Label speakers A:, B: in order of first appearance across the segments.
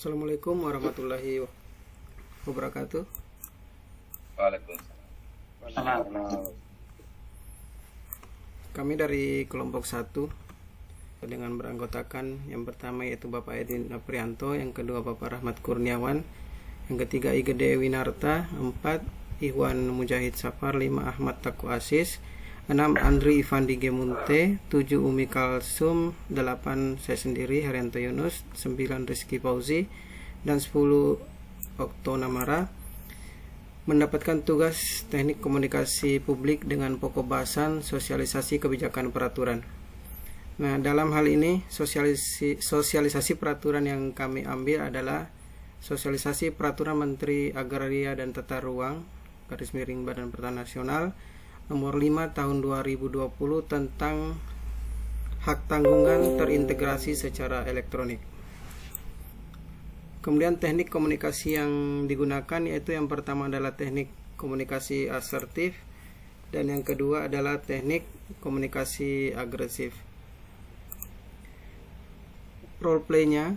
A: Assalamualaikum warahmatullahi wabarakatuh.
B: Waalaikumsalam.
A: Kami dari kelompok 1 dengan beranggotakan yang pertama yaitu Bapak Edwin Aprianto, yang kedua Bapak Rahmat Kurniawan, yang ketiga Igede Winarta, 4 Ikhwan Mujahid Safar, 5 Ahmad Taku Asis, 6 Andri Ivandi Gemunte, 7 Umi Kalsum, 8 saya sendiri Haryanto Yunus, 9 Rizky Fauzi, dan 10 Okto Namara, mendapatkan tugas teknik komunikasi publik dengan pokok bahasan sosialisasi kebijakan peraturan. Nah, dalam hal ini sosialisasi peraturan yang kami ambil adalah sosialisasi peraturan Menteri Agraria dan Tata Ruang / Badan Pertanahan Nasional nomor 5 tahun 2020 tentang hak tanggungan terintegrasi secara elektronik. Kemudian teknik komunikasi yang digunakan yaitu yang pertama adalah teknik komunikasi asertif dan yang kedua adalah teknik komunikasi agresif. Role play-nya,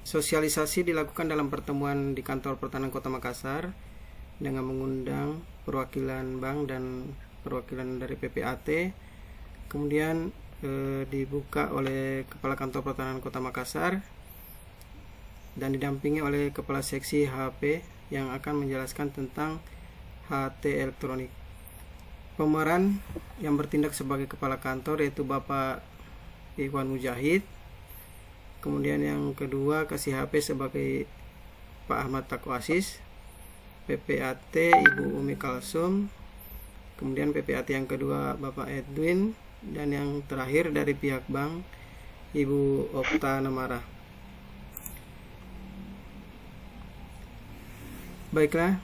A: sosialisasi dilakukan dalam pertemuan di kantor Pertanahan Kota Makassar dengan mengundang perwakilan bank dan perwakilan dari PPAT. Kemudian dibuka oleh Kepala Kantor Pertanahan Kota Makassar dan didampingi oleh Kepala Seksi HP yang akan menjelaskan tentang HT elektronik. Pemeran yang bertindak sebagai Kepala Kantor yaitu Bapak Ikhwan Mujahid. Kemudian yang kedua kasih HP sebagai Pak Ahmad Taku Asis, PPAT Ibu Umi Kalsum, kemudian PPAT yang kedua Bapak Edwin, dan yang terakhir dari pihak bank Ibu Okta Namara. Baiklah,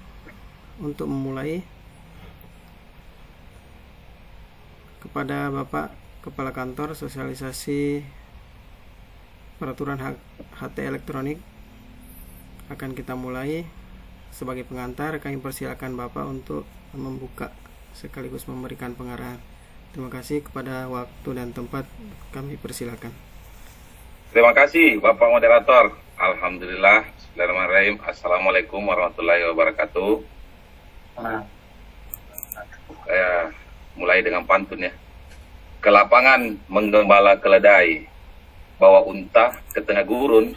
A: untuk memulai, kepada Bapak Kepala Kantor sosialisasi peraturan HT elektronik akan kita mulai. Sebagai pengantar, kami persilakan Bapak untuk membuka sekaligus memberikan pengarahan. Terima kasih. Kepada waktu dan tempat kami persilakan.
B: Terima kasih Bapak Moderator. Alhamdulillah. Bismillahirrahmanirrahim. Assalamualaikum warahmatullahi wabarakatuh. Saya mulai dengan pantun ya. Ke lapangan menggembala keledai, bawa unta ke tengah gurun.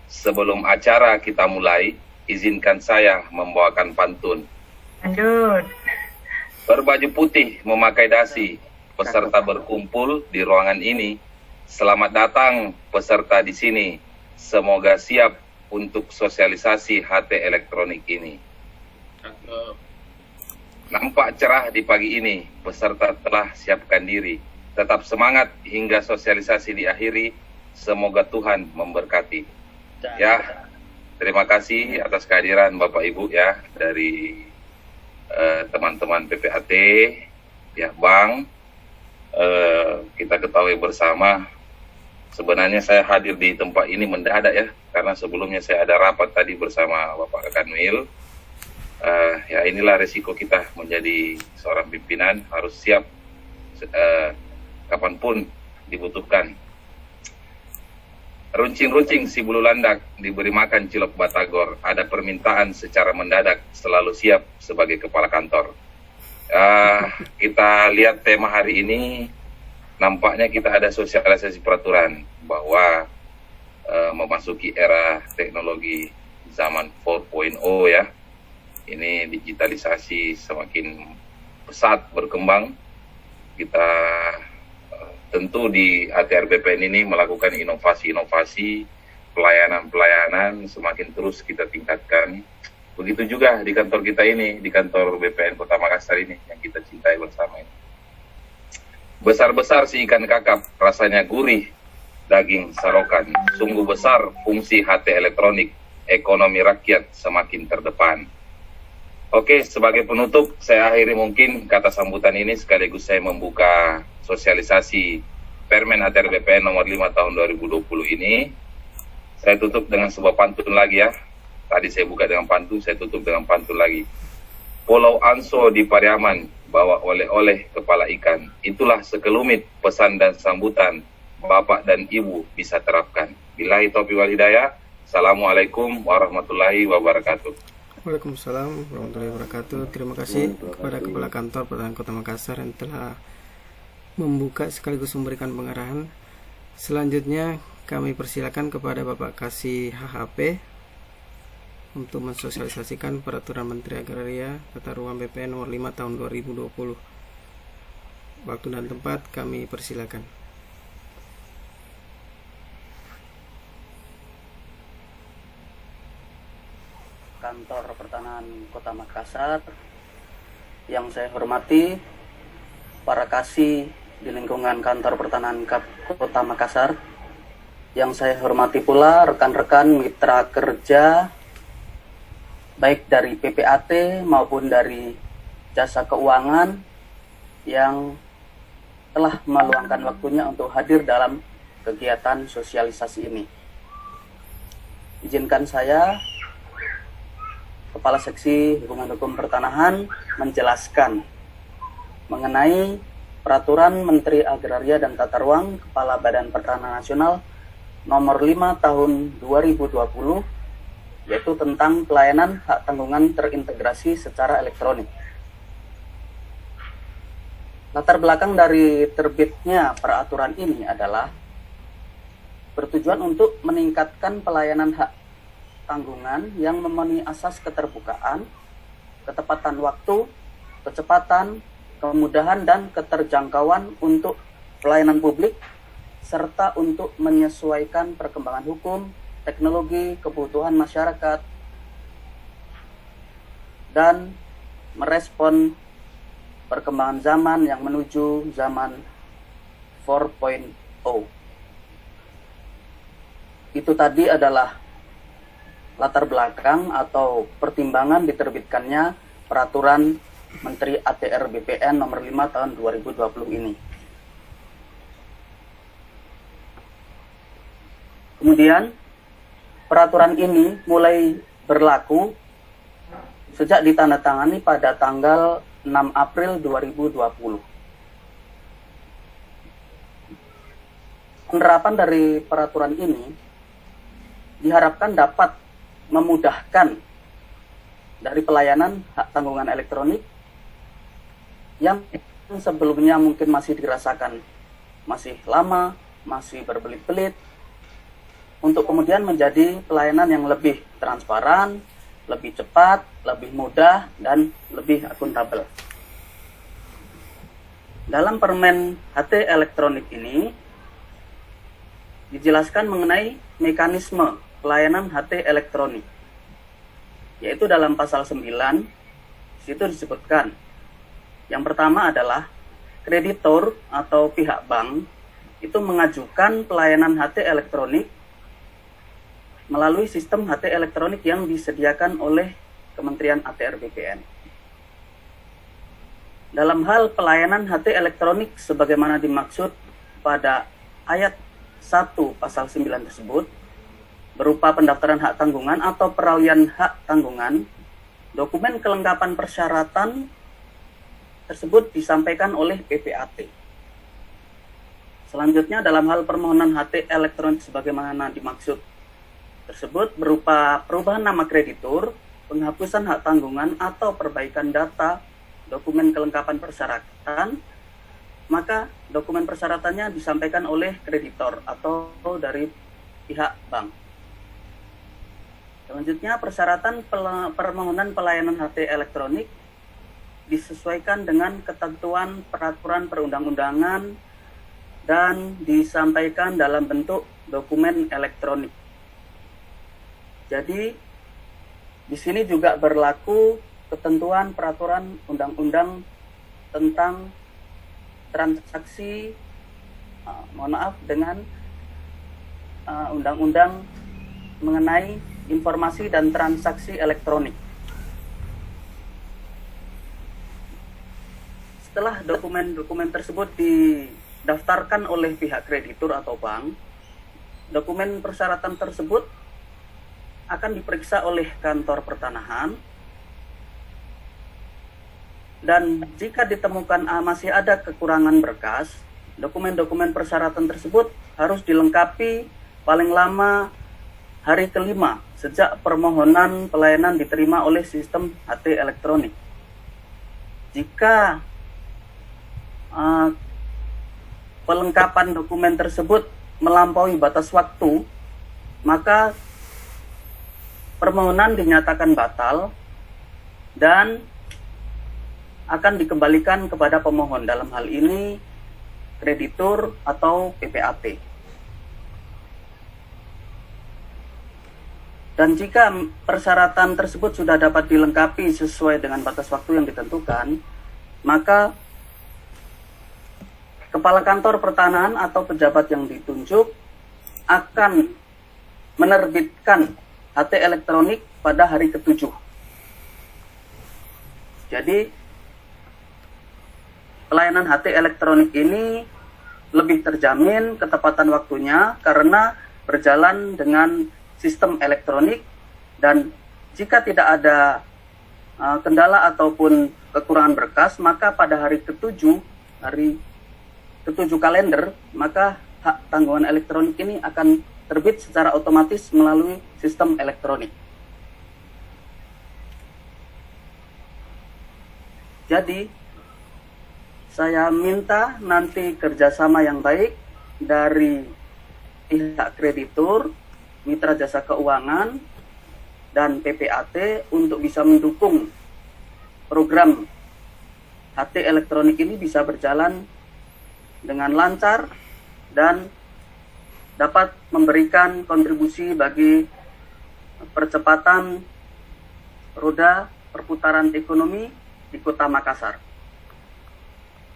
B: Sebelum acara kita mulai, izinkan saya membawakan pantun.
C: Lanjut.
B: Berbaju putih memakai dasi, peserta berkumpul di ruangan ini. Selamat datang peserta di sini. Semoga siap untuk sosialisasi HT elektronik ini. Nampak cerah di pagi ini, peserta telah siapkan diri. Tetap semangat hingga sosialisasi diakhiri. Semoga Tuhan memberkati. Ya, terima kasih atas kehadiran Bapak Ibu ya dari teman-teman PPAT, pihak bank. Kita ketahui bersama, sebenarnya saya hadir di tempat ini mendadak ya, karena sebelumnya saya ada rapat tadi bersama Bapak Kanwil. Ya inilah resiko kita menjadi seorang pimpinan, harus siap kapanpun dibutuhkan. Runcing-runcing si bulu landak, diberi makan cilok batagor. Ada permintaan secara mendadak, selalu siap sebagai kepala kantor. Kita lihat tema hari ini, nampaknya kita ada sosialisasi peraturan bahwa memasuki era teknologi zaman 4.0 ya. Ini digitalisasi semakin pesat berkembang. Kita tentu di ATR BPN ini melakukan inovasi-inovasi, pelayanan-pelayanan semakin terus kita tingkatkan. Begitu juga di kantor kita ini, di kantor BPN Kota Makassar ini, yang kita cintai bersama ini. Besar-besar si ikan kakap, rasanya gurih, daging sarokan. Sungguh besar fungsi HT elektronik, ekonomi rakyat semakin terdepan. Oke, sebagai penutup, saya akhiri mungkin kata sambutan ini sekaligus saya membuka sosialisasi Permen ATR BPN nomor 5 tahun 2020 ini. Saya tutup dengan sebuah pantun lagi ya. Tadi saya buka dengan pantun, saya tutup dengan pantun lagi. Pulau Anso di Pariaman, bawa oleh-oleh kepala ikan. Itulah sekelumit pesan dan sambutan Bapak dan Ibu bisa terapkan. Billahi taufiq wal hidayah. Assalamualaikum warahmatullahi wabarakatuh.
A: Waalaikumsalam warahmatullahi wabarakatuh. Terima kasih kepada Kepala Kantor Pertahanan Kota Makassar yang telah membuka sekaligus memberikan pengarahan. Selanjutnya kami persilakan kepada Bapak Kasih HHP untuk mensosialisasikan Peraturan Menteri Agraria Tata Ruang BPN nomor 5 tahun 2020. Waktu dan tempat kami persilakan.
C: Kantor Pertanahan Kota Makassar, yang saya hormati para kasih di lingkungan Kantor Pertanahan Kota Makassar, yang saya hormati pula rekan-rekan mitra kerja baik dari PPAT maupun dari jasa keuangan yang telah meluangkan waktunya untuk hadir dalam kegiatan sosialisasi ini. Izinkan saya, Kepala Seksi Hubungan Hukum Pertanahan, menjelaskan mengenai Peraturan Menteri Agraria dan Tata Ruang Kepala Badan Pertanahan Nasional nomor 5 tahun 2020, yaitu tentang pelayanan hak tanggungan terintegrasi secara elektronik. Latar belakang dari terbitnya peraturan ini adalah bertujuan untuk meningkatkan pelayanan hak tanggungan yang memenuhi asas keterbukaan, ketepatan waktu, kecepatan, kemudahan, dan keterjangkauan untuk pelayanan publik, serta untuk menyesuaikan perkembangan hukum, teknologi, kebutuhan masyarakat, dan merespon perkembangan zaman yang menuju zaman 4.0. Itu tadi adalah latar belakang atau pertimbangan diterbitkannya Peraturan Menteri ATR BPN nomor 5 tahun 2020 ini. Kemudian, peraturan ini mulai berlaku sejak ditandatangani pada tanggal 6 April 2020. Penerapan dari peraturan ini diharapkan dapat memudahkan dari pelayanan hak tanggungan elektronik yang sebelumnya mungkin masih dirasakan masih lama, masih berbelit-belit, untuk kemudian menjadi pelayanan yang lebih transparan, lebih cepat, lebih mudah, dan lebih akuntabel. Dalam Permen HT elektronik ini dijelaskan mengenai mekanisme pelayanan HT elektronik, yaitu dalam pasal 9 situ disebutkan yang pertama adalah kreditor atau pihak bank itu mengajukan pelayanan HT elektronik melalui sistem HT elektronik yang disediakan oleh Kementerian ATR BPN. Dalam hal pelayanan HT elektronik sebagaimana dimaksud pada ayat 1 pasal 9 tersebut, berupa pendaftaran hak tanggungan atau peralihan hak tanggungan, dokumen kelengkapan persyaratan tersebut disampaikan oleh PPAT. Selanjutnya dalam hal permohonan HT elektronik sebagaimana dimaksud tersebut berupa perubahan nama kreditur, penghapusan hak tanggungan atau perbaikan data dokumen kelengkapan persyaratan, maka dokumen persyaratannya disampaikan oleh kreditor atau dari pihak bank. Selanjutnya, persyaratan permohonan pelayanan HT elektronik disesuaikan dengan ketentuan peraturan perundang-undangan dan disampaikan dalam bentuk dokumen elektronik. Jadi, di sini juga berlaku ketentuan peraturan undang-undang tentang transaksi, dengan undang-undang mengenai informasi dan transaksi elektronik. Setelah dokumen-dokumen tersebut didaftarkan oleh pihak kreditur atau bank, dokumen persyaratan tersebut akan diperiksa oleh kantor pertanahan, dan jika ditemukan masih ada kekurangan berkas, dokumen-dokumen persyaratan tersebut harus dilengkapi paling lama hari kelima sejak permohonan pelayanan diterima oleh sistem HT elektronik. Jika pelengkapan dokumen tersebut melampaui batas waktu, maka permohonan dinyatakan batal dan akan dikembalikan kepada pemohon, dalam hal ini kreditur atau PPAT. Dan jika persyaratan tersebut sudah dapat dilengkapi sesuai dengan batas waktu yang ditentukan, maka Kepala Kantor Pertanahan atau pejabat yang ditunjuk akan menerbitkan HT elektronik pada hari ke-7. Jadi, pelayanan HT elektronik ini lebih terjamin ketepatan waktunya karena berjalan dengan sistem elektronik, dan jika tidak ada kendala ataupun kekurangan berkas, maka pada hari ke-7 kalender, maka hak tanggungan elektronik ini akan terbit secara otomatis melalui sistem elektronik. Jadi, saya minta nanti kerjasama yang baik dari pihak kreditur, mitra jasa keuangan, dan PPAT untuk bisa mendukung program HT elektronik ini bisa berjalan dengan lancar dan dapat memberikan kontribusi bagi percepatan roda perputaran ekonomi di Kota Makassar.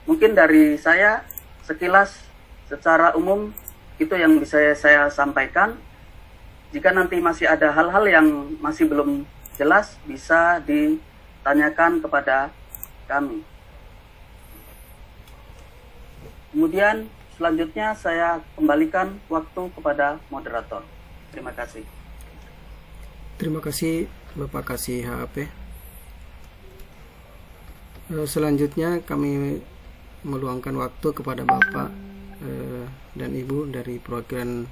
C: Mungkin dari saya sekilas secara umum itu yang bisa saya sampaikan. Jika nanti masih ada hal-hal yang masih belum jelas, bisa ditanyakan kepada kami. Kemudian selanjutnya saya kembalikan waktu kepada moderator. Terima kasih.
A: Terima kasih Bapak Kasih HAP. Selanjutnya kami meluangkan waktu kepada Bapak dan Ibu dari program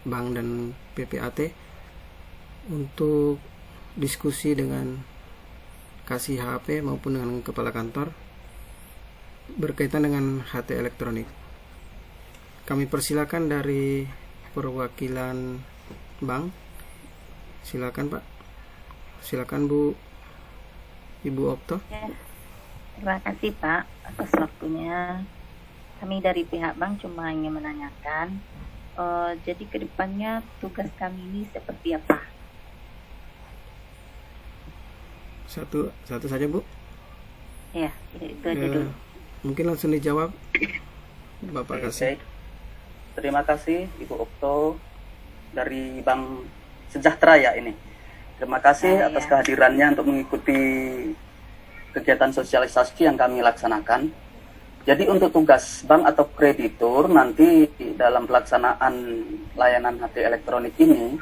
A: Bank dan PPAT untuk diskusi dengan Kasih HP maupun dengan Kepala Kantor berkaitan dengan HT elektronik. Kami persilakan dari perwakilan Bank. Silakan Pak. Silakan Bu Ibu Okto.
D: Ya, terima kasih Pak atas waktunya. Kami dari pihak Bank cuma ingin menanyakan, jadi kedepannya tugas kami ini seperti apa?
A: Satu saja Bu.
D: Ya, itu aja dulu.
A: Mungkin langsung dijawab Bapak Kasih.
C: Terima kasih Ibu Okto dari Bank Sejahtera ya ini. Terima kasih atas kehadirannya untuk mengikuti kegiatan sosialisasi yang kami laksanakan. Jadi untuk tugas bank atau kreditur nanti dalam pelaksanaan layanan HT elektronik ini,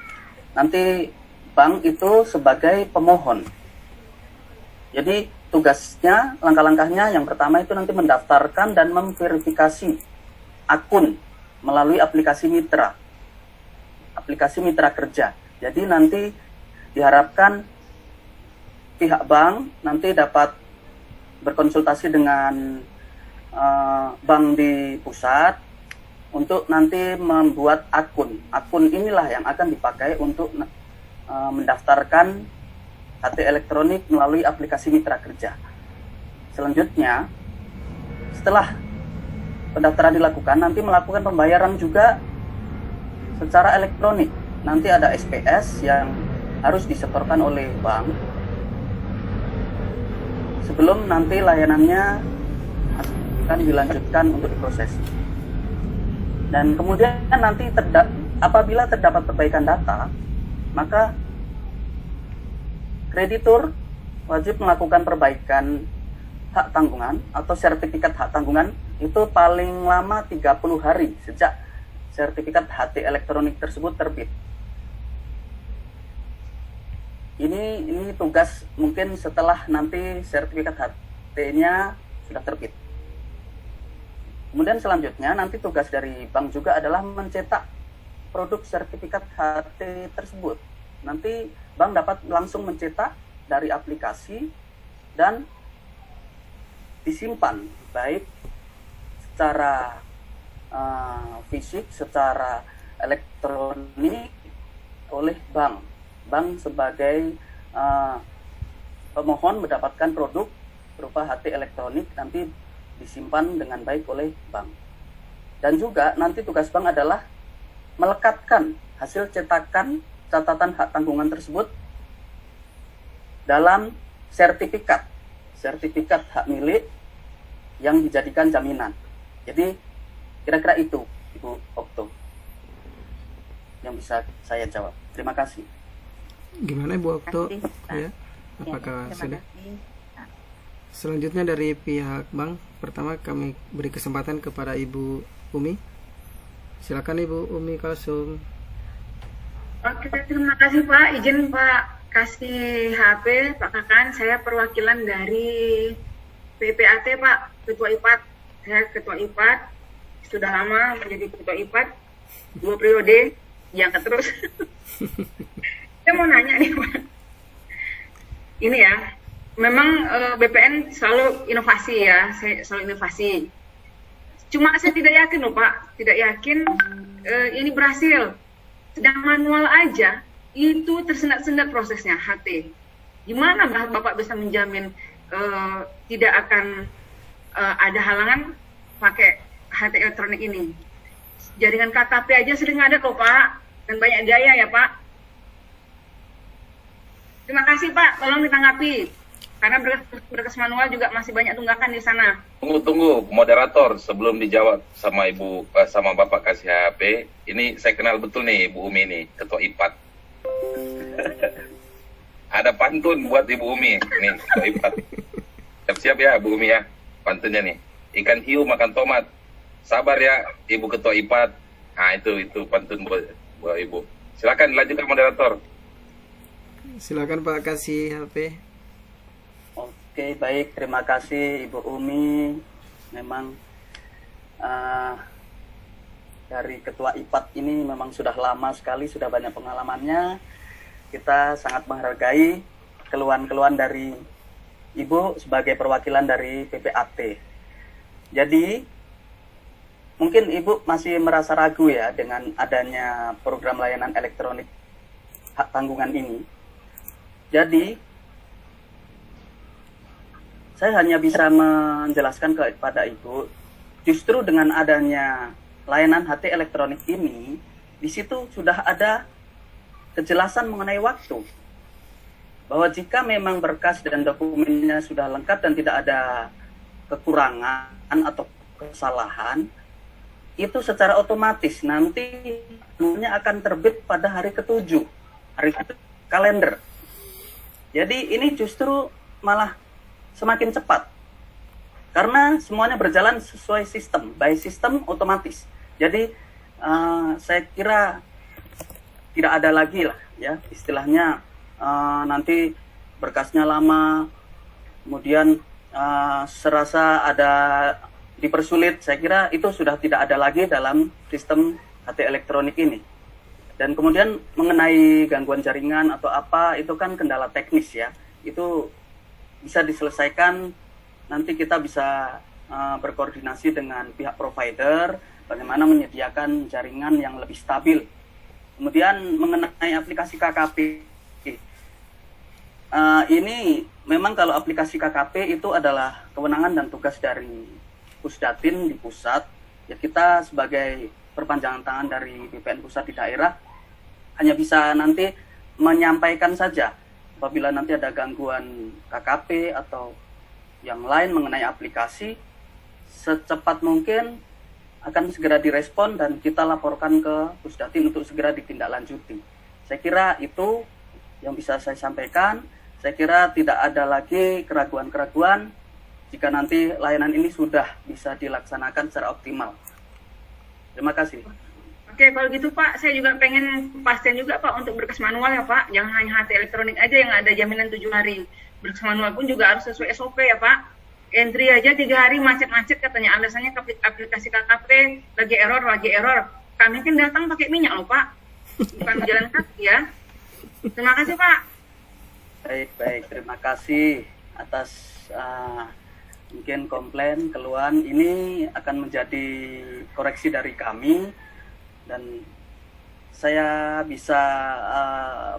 C: nanti bank itu sebagai pemohon. Jadi tugasnya, langkah-langkahnya yang pertama itu nanti mendaftarkan dan memverifikasi akun melalui aplikasi mitra kerja. Jadi nanti diharapkan pihak bank nanti dapat berkonsultasi dengan bank di pusat untuk nanti membuat akun. Akun inilah yang akan dipakai untuk mendaftarkan HT elektronik melalui aplikasi mitra kerja. Selanjutnya, setelah pendaftaran dilakukan, nanti melakukan pembayaran juga secara elektronik. Nanti ada SPS yang harus disetorkan oleh bank sebelum nanti layanannya akan dilanjutkan untuk diproses. Dan kemudian nanti apabila terdapat perbaikan data, maka kreditur wajib melakukan perbaikan hak tanggungan atau sertifikat hak tanggungan itu paling lama 30 hari sejak sertifikat HT elektronik tersebut terbit. Ini tugas mungkin setelah nanti sertifikat HT-nya sudah terbit. Kemudian selanjutnya nanti tugas dari bank juga adalah mencetak produk sertifikat HT tersebut. Nanti bank dapat langsung mencetak dari aplikasi dan disimpan baik secara fisik, secara elektronik oleh bank. Bank sebagai pemohon mendapatkan produk berupa HT elektronik nanti disimpan dengan baik oleh bank. Dan juga nanti tugas bank adalah melekatkan hasil cetakan catatan hak tanggungan tersebut dalam sertifikat hak milik yang dijadikan jaminan. Jadi kira-kira itu, Ibu Okto, yang bisa saya jawab. Terima kasih.
A: Gimana Ibu Okto?
D: Terima kasih, Pak.
A: Ya, apakah
D: terima
A: sudah?
D: kasih.
A: Selanjutnya dari pihak bank, pertama kami beri kesempatan kepada Ibu Umi. Silakan Ibu Umi Kalsum.
E: Oke, terima kasih Pak. Izin Pak kasih HP Pak Kakan. Saya perwakilan dari PPAT Pak, Ketua IPAT. Saya Ketua IPAT, sudah lama menjadi Ketua IPAT, 2 periode, diangkat terus. Saya mau nanya nih Pak. Ini ya, memang BPN selalu inovasi ya, selalu inovasi. Cuma saya tidak yakin loh Pak, tidak yakin ini berhasil. Sedang manual aja, itu tersendat-sendat prosesnya HT. Gimana Bapak bisa menjamin tidak akan ada halangan pakai HT elektronik ini? Jaringan KKP aja sering ada kok Pak, dan banyak gaya ya Pak. Terima kasih Pak, tolong ditanggapi. Karena berkas manual juga masih banyak tunggakan di sana.
B: Tunggu, moderator, sebelum dijawab sama Ibu, sama Bapak kasih HP, ini saya kenal betul nih Ibu Umi nih, Ketua IPAT. Ada pantun buat Ibu Umi, nih Ketua IPAT. Siap-siap ya Bu Umi ya, pantunnya nih. Ikan hiu makan tomat. Sabar ya Ibu Ketua IPAT. Nah itu pantun buat Ibu. Silakan dilanjutkan moderator.
A: Silakan Pak kasih HP.
C: Oke, baik. Terima kasih Ibu Umi. Memang dari Ketua IPAT ini memang sudah lama sekali, sudah banyak pengalamannya. Kita sangat menghargai keluhan-keluhan dari Ibu sebagai perwakilan dari PPAT. Jadi, mungkin Ibu masih merasa ragu ya dengan adanya program layanan elektronik hak tanggungan ini. Jadi, saya hanya bisa menjelaskan kepada Ibu, justru dengan adanya layanan HT elektronik ini, di situ sudah ada kejelasan mengenai waktu. Bahwa jika memang berkas dan dokumennya sudah lengkap dan tidak ada kekurangan atau kesalahan, itu secara otomatis nanti akan terbit pada hari ke-7, hari kalender. Jadi ini justru malah semakin cepat karena semuanya berjalan sesuai sistem, by sistem otomatis. Jadi saya kira tidak ada lagi lah ya istilahnya nanti berkasnya lama, kemudian serasa ada dipersulit. Saya kira itu sudah tidak ada lagi dalam sistem HT elektronik ini. Dan kemudian mengenai gangguan jaringan atau apa, itu kan kendala teknis ya, itu bisa diselesaikan. Nanti kita bisa berkoordinasi dengan pihak provider bagaimana menyediakan jaringan yang lebih stabil. Kemudian mengenai aplikasi KKP, ini memang kalau aplikasi KKP itu adalah kewenangan dan tugas dari Pusdatin di pusat. Ya, kita sebagai perpanjangan tangan dari BPN pusat di daerah hanya bisa nanti menyampaikan saja apabila nanti ada gangguan KKP atau yang lain mengenai aplikasi, secepat mungkin akan segera direspon dan kita laporkan ke Pusdatin untuk segera ditindaklanjuti. Saya kira itu yang bisa saya sampaikan. Saya kira tidak ada lagi keraguan-keraguan jika nanti layanan ini sudah bisa dilaksanakan secara optimal. Terima kasih.
E: Oke, kalau gitu Pak, saya juga pengen pastian juga Pak untuk berkas manual ya Pak. Jangan hanya HT elektronik aja yang ada jaminan 7 hari. Berkas manual pun juga harus sesuai SOP ya Pak. Entry aja 3 hari macet-macet katanya. Alasannya aplikasi KKP lagi error. kami kan datang pakai minyak loh Pak, bukan jalan kaki ya. Terima kasih Pak.
C: Baik, terima kasih atas mungkin komplain, keluhan. Ini akan menjadi koreksi dari kami, dan saya bisa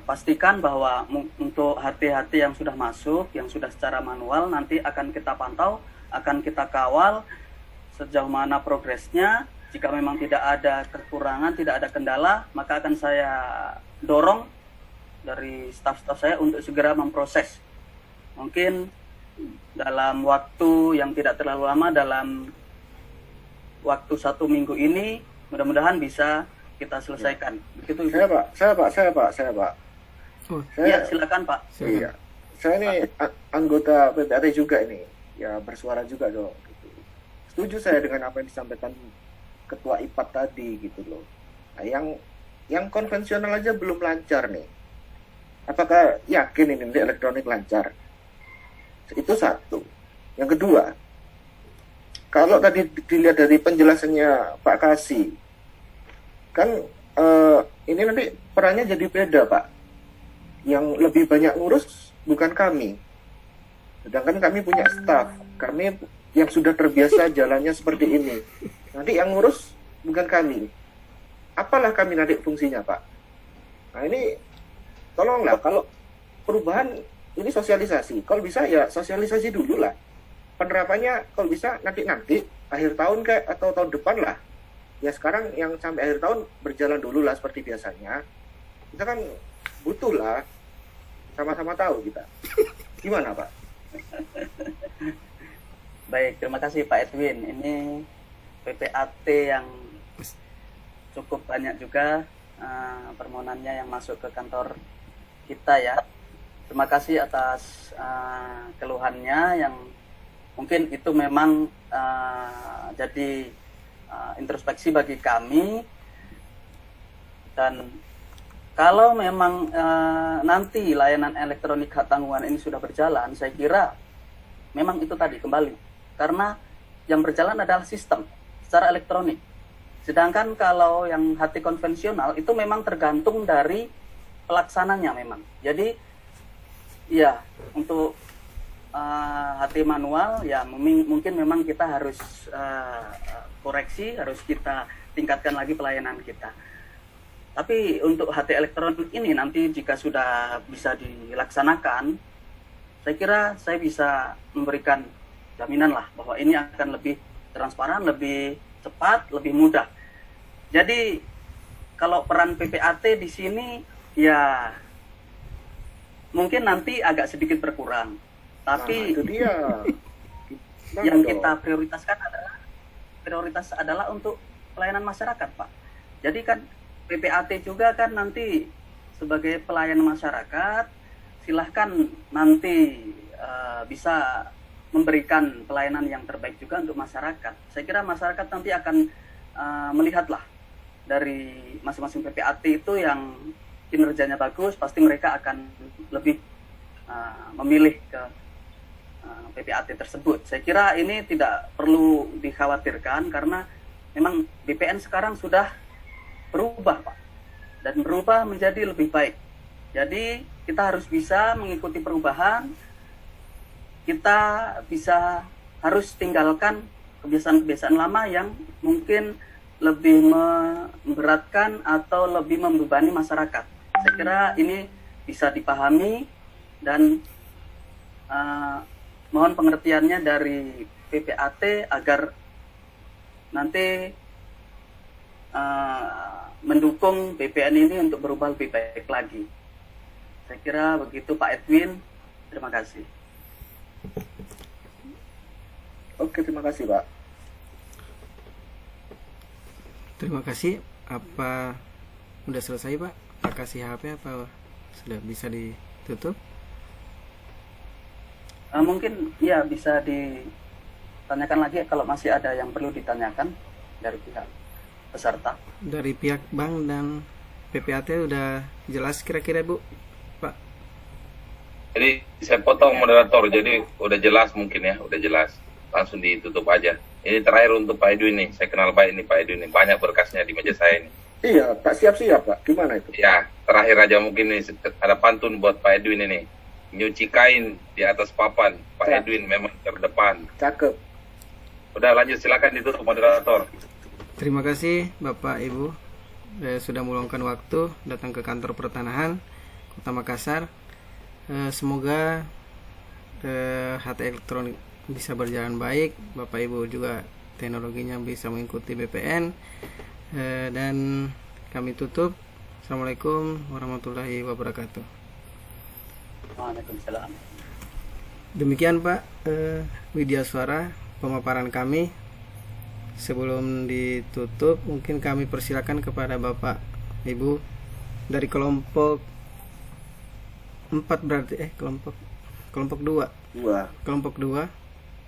C: pastikan bahwa untuk HT-HT yang sudah masuk, yang sudah secara manual, nanti akan kita pantau, akan kita kawal sejauh mana progresnya. Jika memang tidak ada kekurangan, tidak ada kendala, maka akan saya dorong dari staf-staf saya untuk segera memproses. Mungkin dalam waktu yang tidak terlalu lama, dalam waktu 1 minggu ini, mudah-mudahan bisa kita selesaikan. Begitu, Ibu?
F: Saya Pak.
A: Oh,
C: Ya, silakan Pak.
F: Iya. Saya ini anggota PPAT juga ini. Ya, bersuara juga dong. Gitu. Setuju saya dengan apa yang disampaikan Ketua IPAT tadi gitu loh. Nah, yang konvensional aja belum lancar nih. Apakah yakin ini elektronik lancar? Itu satu. Yang kedua, kalau tadi dilihat dari penjelasannya Pak Kasih, kan ini nanti perannya jadi beda Pak. Yang lebih banyak ngurus bukan kami. Sedangkan kami punya staf. Kami yang sudah terbiasa jalannya seperti ini. Nanti yang ngurus bukan kami. Apalah kami nanti fungsinya Pak? Nah ini tolonglah, kalau perubahan ini sosialisasi. Kalau bisa ya sosialisasi dulu lah. Penerapannya kalau bisa nanti akhir tahun kayak atau tahun depan lah. Ya sekarang yang sampai akhir tahun berjalan dulu lah seperti biasanya. Kita kan butuh lah, sama-sama tahu kita. Gimana Pak?
C: Baik, terima kasih Pak Edwin. Ini PPAT yang cukup banyak juga permohonannya yang masuk ke kantor kita ya. Terima kasih atas keluhannya yang mungkin itu memang jadi introspeksi bagi kami. Dan kalau memang nanti layanan elektronik hak tanggungan ini sudah berjalan, saya kira memang itu tadi kembali, karena yang berjalan adalah sistem secara elektronik. Sedangkan kalau yang HT konvensional itu memang tergantung dari pelaksananya memang. Jadi ya untuk HT manual ya mungkin memang kita harus koreksi, harus kita tingkatkan lagi pelayanan kita. Tapi untuk HT elektronik ini nanti jika sudah bisa dilaksanakan, saya kira saya bisa memberikan jaminan lah bahwa ini akan lebih transparan, lebih cepat, lebih mudah. Jadi kalau peran PPAT di sini ya mungkin nanti agak sedikit berkurang. Tapi
F: itu dia.
C: yang kita prioritas adalah untuk pelayanan masyarakat, Pak. Jadi kan PPAT juga kan nanti sebagai pelayan masyarakat, silahkan nanti bisa memberikan pelayanan yang terbaik juga untuk masyarakat. Saya kira masyarakat nanti akan melihatlah dari masing-masing PPAT itu yang kinerjanya bagus, pasti mereka akan lebih memilih ke PPAT tersebut. Saya kira ini tidak perlu dikhawatirkan karena memang BPN sekarang sudah berubah, Pak, dan berubah menjadi lebih baik. Jadi kita harus bisa mengikuti perubahan. Kita harus tinggalkan kebiasaan-kebiasaan lama yang mungkin lebih memberatkan atau lebih membebani masyarakat. Saya kira ini bisa dipahami dan mohon pengertiannya dari PPAT agar nanti mendukung BPN ini untuk berubah lebih baik lagi. Saya kira begitu Pak Edwin. Terima kasih.
F: Oke, terima kasih Pak.
A: terima kasih. Apa udah selesai Pak? Pak kasih HP apa sudah bisa ditutup?
C: Mungkin ya bisa ditanyakan lagi kalau masih ada yang perlu ditanyakan dari pihak peserta.
A: Dari pihak bank dan PPAT udah jelas kira-kira Bu? Pak?
B: Jadi saya potong moderator, jadi udah jelas mungkin ya, udah jelas. langsung ditutup aja. Ini terakhir untuk Pak Edwin nih, saya kenal baik ini Pak Edwin nih, banyak berkasnya di meja saya ini.
F: Iya, tak siap-siap Pak. Gimana itu?
B: Ya, terakhir aja mungkin nih ada pantun buat Pak Edwin ini. Nyuci kain di atas papan, Pak
F: Ya.
B: Edwin memang terdepan.
F: Cakep.
B: Udah lanjut, silakan ditutup moderator.
A: Terima kasih Bapak Ibu sudah meluangkan waktu datang ke kantor pertanahan Kota Makassar. Semoga HT elektronik bisa berjalan baik. Bapak Ibu juga teknologinya bisa mengikuti BPN. Dan kami tutup. Assalamualaikum warahmatullahi wabarakatuh.
C: Waalaikumsalam.
A: Demikian Pak Widya Suara pemaparan kami. Sebelum ditutup, mungkin kami persilakan kepada Bapak Ibu dari kelompok 4 berarti kelompok 2. Kelompok 2.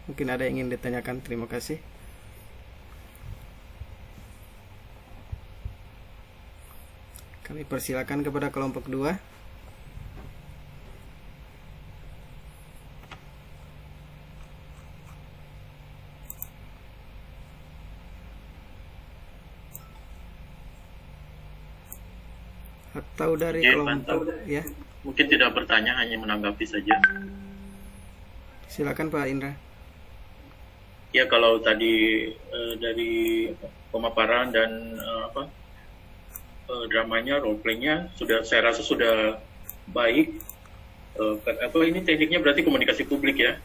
A: Mungkin ada yang ingin ditanyakan. Terima kasih. Kami persilakan kepada kelompok 2. Atau dari
G: Oke,
A: kelompok
G: mantap.
A: ya.
G: Mungkin tidak bertanya, hanya menanggapi saja.
A: Silakan Pak Indra.
G: Ya, kalau tadi dari pemaparan dan dramanya, roleplaynya sudah, saya rasa sudah baik. Ini tekniknya berarti komunikasi publik ya.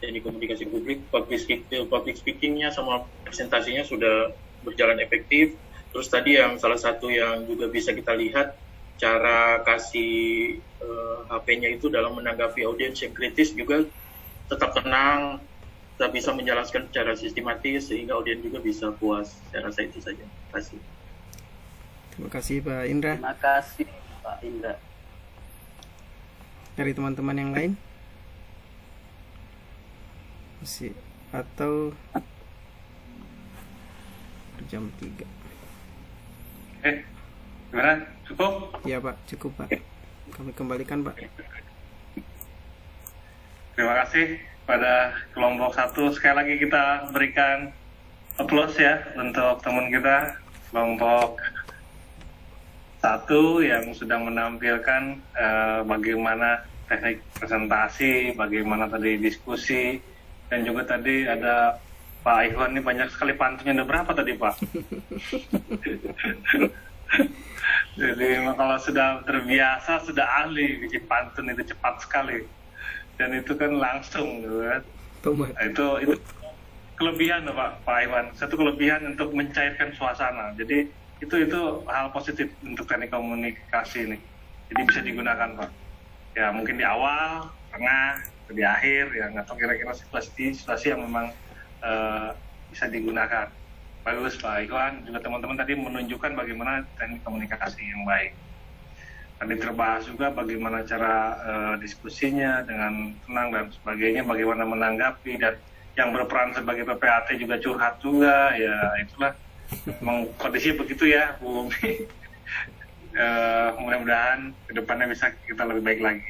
G: Teknik komunikasi publik, public speakingnya sama presentasinya sudah berjalan efektif. Terus tadi yang salah satu yang juga bisa kita lihat, cara kasih HP-nya itu dalam menanggapi audiens yang kritis juga tetap tenang, kita bisa menjelaskan secara sistematis sehingga audiens juga bisa puas. Saya rasa itu saja. Terima kasih.
A: Terima kasih Pak Indra.
C: Terima kasih Pak Indra.
A: Dari teman-teman yang lain masih atau jam 3.
H: Gimana? Cukup?
A: Iya Pak, cukup Pak. Kami kembalikan Pak.
H: Terima kasih pada kelompok 1. Sekali lagi kita berikan applause ya untuk teman kita kelompok 1 yang sudah menampilkan bagaimana teknik presentasi, bagaimana tadi diskusi, dan juga tadi ada Pak Ikhwan ini banyak sekali pantunnya. Ada berapa tadi Pak? Jadi kalau sudah terbiasa, sudah ahli bikin pantun itu cepat sekali, dan itu kan langsung gitu kan. Nah, itu kelebihan loh Pak Iwan. Satu kelebihan untuk mencairkan suasana. Jadi itu hal positif untuk teknik komunikasi ini. Jadi bisa digunakan Pak. Ya mungkin di awal, tengah, di akhir, ya nggak tahu kira-kira situasi yang memang bisa digunakan. Bagus Pak Iwan, juga teman-teman tadi menunjukkan bagaimana teknik komunikasi yang baik. Tadi terbahas juga bagaimana cara diskusinya dengan tenang dan sebagainya, bagaimana menanggapi, dan yang berperan sebagai PPAT juga curhat juga, ya itulah memang kondisinya begitu ya Bu Umi. Mudah-mudahan kedepannya bisa kita lebih baik lagi.